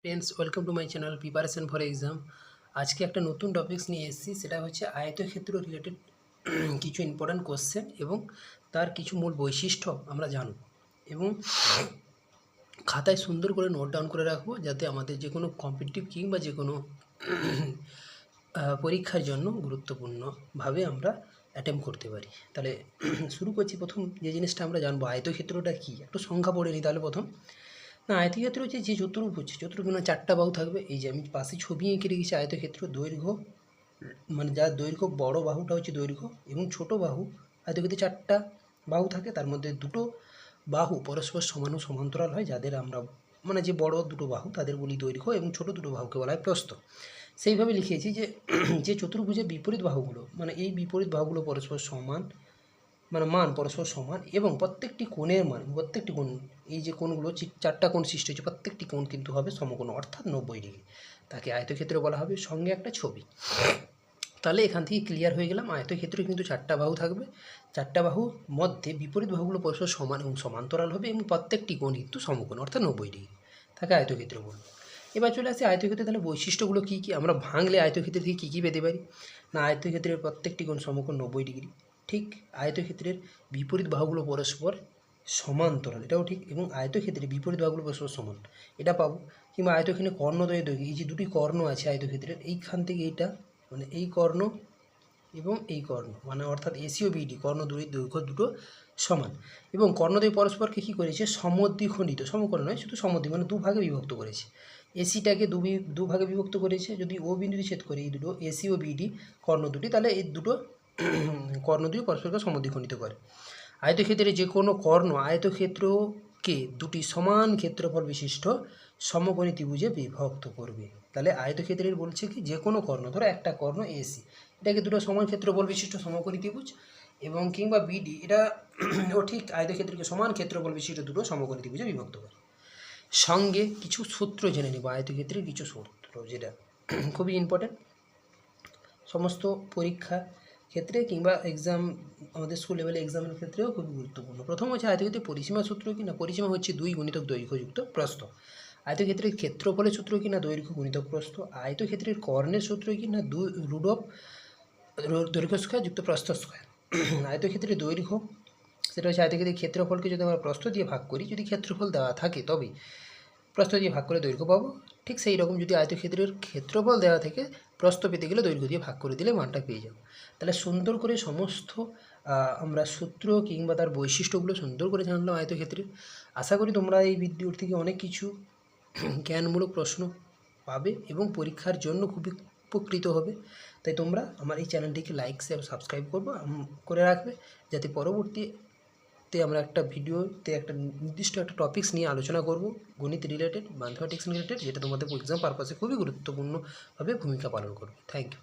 Friends, welcome to my channel preparation for exam. আজকে একটা নতুন টপিক্স নিয়ে এসেছি, সেটা হচ্ছে আয়তক্ষেত্র রিলেটেড কিছু ইম্পর্ট্যান্ট কোশ্চেন এবং তার কিছু মূল বৈশিষ্ট্য আমরা জানব এবং খাতায় সুন্দর করে নোট ডাউন করে রাখবো, যাতে আমাদের যে কোনো কম্পিটিটিভ কিংবা যে কোনো পরীক্ষার জন্য গুরুত্বপূর্ণভাবে আমরা অ্যাটেম্প করতে পারি। তাহলে শুরু করছি। প্রথম যে জিনিসটা আমরা জানবো, আয়তক্ষেত্রটা কী, একটু সংখ্যা পড়ে নিই তাহলে। প্রথম না, আয়তক্ষেত্র হচ্ছে যে চতুর্ভুজ, চতুর্ভুজ চারটা বাহু থাকবে। এই যে আমি পাশে ছবি এঁকে রেখেছি আয়তক্ষেত্র, দৈর্ঘ্য মানে যার দৈর্ঘ্য বড় বাহুটা হচ্ছে দৈর্ঘ্য এবং ছোট বাহু, আয়তক্ষেত্রে চারটা বাহু থাকে, তার মধ্যে দুটো বাহু পরস্পর সমান ও সমান্তরাল হয়, যাদের আমরা মানে যে বড় দুটো বাহু তাদের বলি দৈর্ঘ্য এবং ছোট দুটো বাহুকে বলা হয় প্রস্থ। সেইভাবে লিখেছি যে যে চতুর্ভুজের বিপরীত বাহুগুলো, মানে এই বিপরীত বাহুগুলো পরস্পর সমান, মানে মান পরস্পর সমান এবং প্রত্যেকটি কোণের মান, প্রত্যেকটি কোণ, এই যে কোণগুলো চারটা কোণ সৃষ্টি হচ্ছে, প্রত্যেকটি কোণ কিন্তু হবে সমকোণ, অর্থাৎ 90 ডিগ্রি। তাকে আয়তক্ষেত্র বলা হবে। সঙ্গে একটা ছবি। তাহলে এখান থেকে ক্লিয়ার হয়ে গেলাম, আয়তক্ষেত্রে কিন্তু চারটা বাহু থাকবে, চারটা বাহুর মধ্যে বিপরীত বাহুগুলো পরস্পর সমান এবং সমান্তরাল হবে এবং প্রত্যেকটি কোণ কিন্তু সমকোণ, অর্থাৎ 90 ডিগ্রি। তাকে আয়তক্ষেত্র বলবো। এবার চলে আসে আয়তক্ষেত্রে। তাহলে বৈশিষ্ট্যগুলো কী কী, আমরা ভাঙলে আয়তক্ষেত্রের থেকে কী কী পেতে পারি? না, আয়তক্ষেত্রের প্রত্যেকটি কোণ সমকোণ 90 ডিগ্রি, ঠিক। আয়তক্ষেত্রের বিপরীত বাহুগুলো পরস্পর সমান্তরাল, এটাও ঠিক। এবং আয়তক্ষেত্রে বিপরীত বাহুগুলো পরস্পর সমান, এটা পাবো। কিংবা আয়তক্ষেত্রে কর্ণদ্বয় দৈর্ঘ্য, এই যে দুটি কর্ণ আছে আয়তক্ষেত্রের, এইখান থেকে এইটা মানে এই কর্ণ এবং এই কর্ণ, মানে অর্থাৎ এসি ও বিডি কর্ণ দুটির দৈর্ঘ্য দুটো সমান এবং কর্ণদ্বয় পরস্পরকে কী করেছে, সমদ্বিখণ্ডিত, সমকোণ নয়, শুধু সমদ্বি মানে দুভাগে বিভক্ত করেছে। এসিটাকে দুভাগে বিভক্ত করেছে। যদি ও বিন্দুতে ছেদ করে এই দুটো এসি ও বিডি কর্ণ দুটি, তাহলে এই দুটো কর্ণ দুটি পরস্পরকে সমদ্বিখণ্ডিত করে। আয়তক্ষেত্রে যে কোনো কর্ণ আয়তক্ষেত্রকে দুটি সমান ক্ষেত্রফল বিশিষ্ট সমকোণী ত্রিভুজে বিভক্ত করবে। তাহলে আয়তক্ষেত্রের বলছে কি, যে কোনো কর্ণ, ধরো একটা কর্ণ এসি, এটাকে দুটো সমান ক্ষেত্রফল বিশিষ্ট সমকোণী ত্রিভুজ, এবং কিংবা বিডি, এটা ও ঠিক আয়তক্ষেত্রকে সমান ক্ষেত্রফল বিশিষ্ট দুটো সমকোণী ত্রিভুজে বিভক্ত করে। সঙ্গে কিছু সূত্র জেনে নেব, আয়তক্ষেত্রের কিছু সূত্র, যেটা খুবই ইম্পর্ট্যান্ট সমস্ত পরীক্ষা ক্ষেত্রে কিংবা এক্সাম, আমাদের স্কুল লেভেলে এক্সামের ক্ষেত্রেও খুবই গুরুত্বপূর্ণ। প্রথম হচ্ছে আয়তক্ষেত্রের পরিসীমা সূত্র কি না, পরিসীমা হচ্ছে 2 গুণিতক দৈর্ঘ্য যুক্ত প্রস্থ। আয়তক্ষেত্রের ক্ষেত্রফলের সূত্র কি না, দৈর্ঘ্য গুণিতক প্রস্থ। আয়তক্ষেত্রের কর্ণের সূত্র কি না, রুট অফ দৈর্ঘ্য স্কয়ার যুক্ত প্রস্থ স্কয়ার। আয়তক্ষেত্রের দৈর্ঘ্য, সেটা হচ্ছে আয়তক্ষেত্রের ক্ষেত্রফলকে যদি আমরা প্রস্থ দিয়ে ভাগ করি, যদি ক্ষেত্রফল দেওয়া থাকে তবেই প্রস্থ দিয়ে ভাগ করে দৈর্ঘ্য পাবো। ঠিক সেই রকম যদি আয়তক্ষেত্রের ক্ষেত্রফল দেওয়া থেকে প্রস্থ পেতে গেলে দৈর্ঘ্য দিয়ে ভাগ করে দিলে মানটা পেয়ে যাব। তাহলে সুন্দর করে সমস্ত আমরা সূত্র কিংবা তার বৈশিষ্ট্যগুলো সুন্দর করে জানলাম আয়তক্ষেত্রের। আশা করি তোমরা এই ভিডিওর থেকে অনেক কিছু জ্ঞানমূলক প্রশ্ন পাবে এবং পরীক্ষার জন্য খুবই উপকৃত হবে। তাই তোমরা আমার এই চ্যানেলটিকে লাইক, শেয়ার, সাবস্ক্রাইব করে রাখবে, যাতে পরবর্তীতে আমরা একটা ভিডিওতে একটা নির্দিষ্ট একটা টপিক্স নিয়ে আলোচনা করব, গণিত রিলেটেড, ম্যাথমেটিক্স রিলেটেড, যেটা তোমাদের এক্সাম পারপাসে খুবই গুরুত্বপূর্ণভাবে ভূমিকা পালন করবে। Thank you.